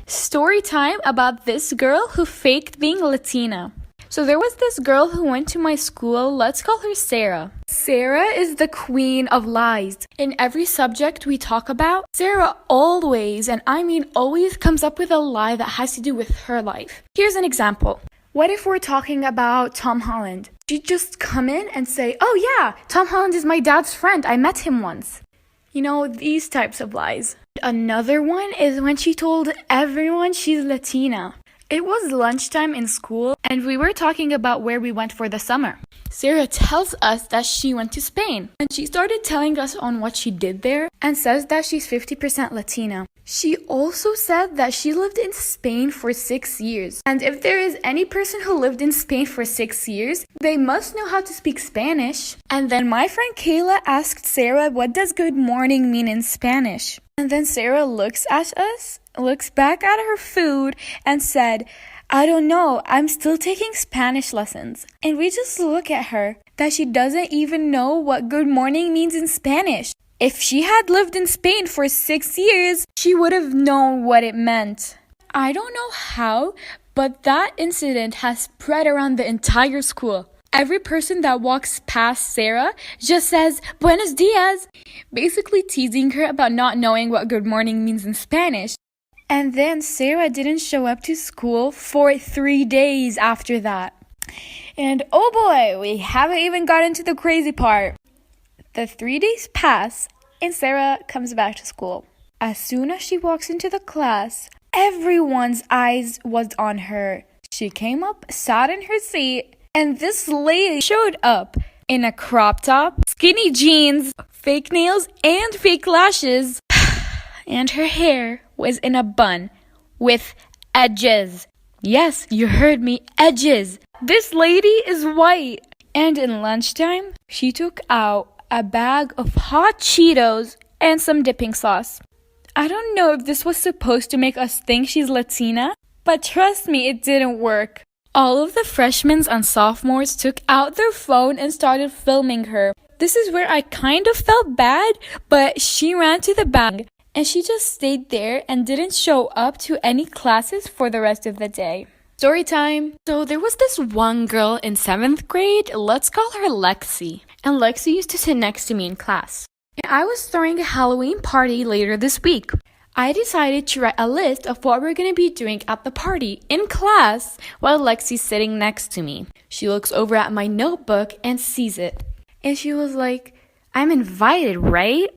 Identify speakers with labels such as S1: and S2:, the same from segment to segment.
S1: Story time about this girl who faked being Latina. So there was this girl who went to my school. Let's call her Sarah. Sarah is the queen of lies. In every subject we talk about, Sarah always, and I mean always, comes up with a lie that has to do with her life. Here's an example. What if we're talking about Tom Holland? She'd just come in and say, "Oh yeah, Tom Holland is my dad's friend. I met him once." You know, these types of lies. Another one is when she told everyone she's Latina. It was lunchtime in school and we were talking about where we went for the summer. Sarah tells us that she went to Spain and she started telling us on what she did there and says that she's 50% Latina. She also said that she lived in Spain for 6 years. And if there is any person who lived in Spain for 6 years, they must know how to speak Spanish. And then my friend Kayla asked Sarah, "What does good morning mean in Spanish?" And then Sarah looks at us, looks back at her food and said, "I don't know, I'm still taking Spanish lessons." And we just look at her that she doesn't even know what good morning means in Spanish. If she had lived in Spain for 6 years, she would have known what it meant. I don't know how, but that incident has spread around the entire school. Every person that walks past Sarah just says, "Buenos dias," basically teasing her about not knowing what good morning means in Spanish. And then Sarah didn't show up to school for 3 days after that. And oh boy, we haven't even gotten to the crazy part. The 3 days pass and Sarah comes back to school. As soon as she walks into the class, everyone's eyes was on her. She came up, sat in her seat, and this lady showed up in a crop top, skinny jeans, fake nails, and fake lashes. And her hair was in a bun with edges. Yes, you heard me, edges. This lady is white. And in lunchtime, she took out a bag of hot Cheetos and some dipping sauce. I don't know if this was supposed to make us think she's Latina, but trust me, it didn't work. All of the freshmen and sophomores took out their phone and started filming her. This is where I kind of felt bad, but she ran to the back and she just stayed there and didn't show up to any classes for the rest of the day. Story time. So there was this one girl in 7th grade, let's call her Lexi. And Lexi used to sit next to me in class. And I was throwing a Halloween party later this week. I decided to write a list of what we're going to be doing at the party in class while Lexi's sitting next to me. She looks over at my notebook and sees it. And she was like, "I'm invited, right?"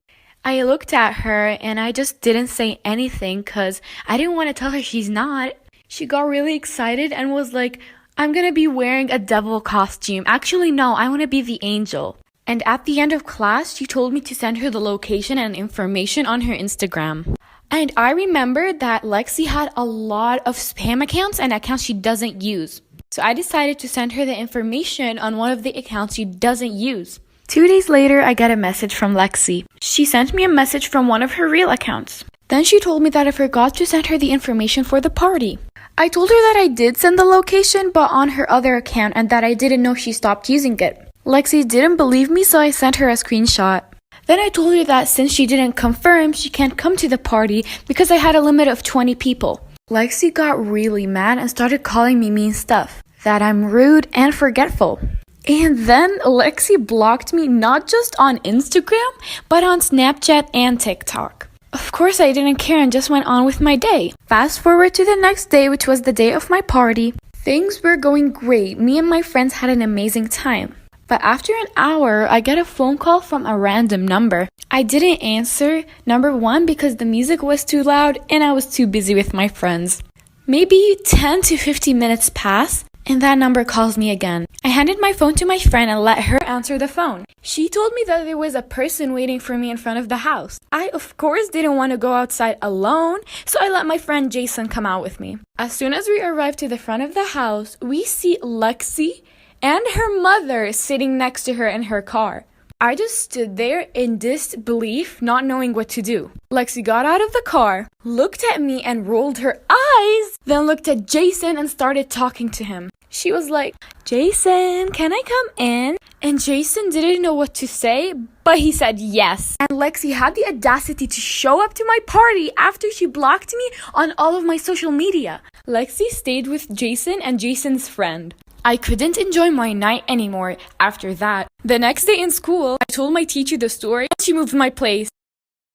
S1: I looked at her and I just didn't say anything because I didn't want to tell her she's not. She got really excited and was like, "I'm going to be wearing a devil costume. Actually, no, I want to be the angel." And at the end of class, she told me to send her the location and information on her Instagram. And I remembered that Lexi had a lot of spam accounts and accounts she doesn't use. So I decided to send her the information on one of the accounts she doesn't use. 2 days later, I got a message from Lexi. She sent me a message from one of her real accounts. Then she told me that I forgot to send her the information for the party. I told her that I did send the location, but on her other account, and that I didn't know she stopped using it. Lexi didn't believe me, so I sent her a screenshot. Then I told her that since she didn't confirm, she can't come to the party because I had a limit of 20 people. Lexi got really mad and started calling me mean stuff, that I'm rude and forgetful. And then Lexi blocked me not just on Instagram, but on Snapchat and TikTok. Of course, I didn't care and just went on with my day. Fast forward to the next day, which was the day of my party. Things were going great. Me and my friends had an amazing time. But after an hour, I get a phone call from a random number. I didn't answer, number one, because the music was too loud and I was too busy with my friends. Maybe 10 to 15 minutes pass, and that number calls me again. I handed my phone to my friend and let her answer the phone. She told me that there was a person waiting for me in front of the house. I, of course, didn't want to go outside alone, so I let my friend Jason come out with me. As soon as we arrived to the front of the house, we see Lexi and her mother sitting next to her in her car. I just stood there in disbelief, not knowing what to do. Lexi got out of the car, looked at me and rolled her eyes, then looked at Jason and started talking to him. She was like, Jason, can I come in? And Jason didn't know what to say, but he said yes. And Lexi had the audacity to show up to my party after she blocked me on all of my social media. Lexi stayed with Jason and Jason's friend. I couldn't enjoy my night anymore after that. The next day in school, I told my teacher the story and she moved my place.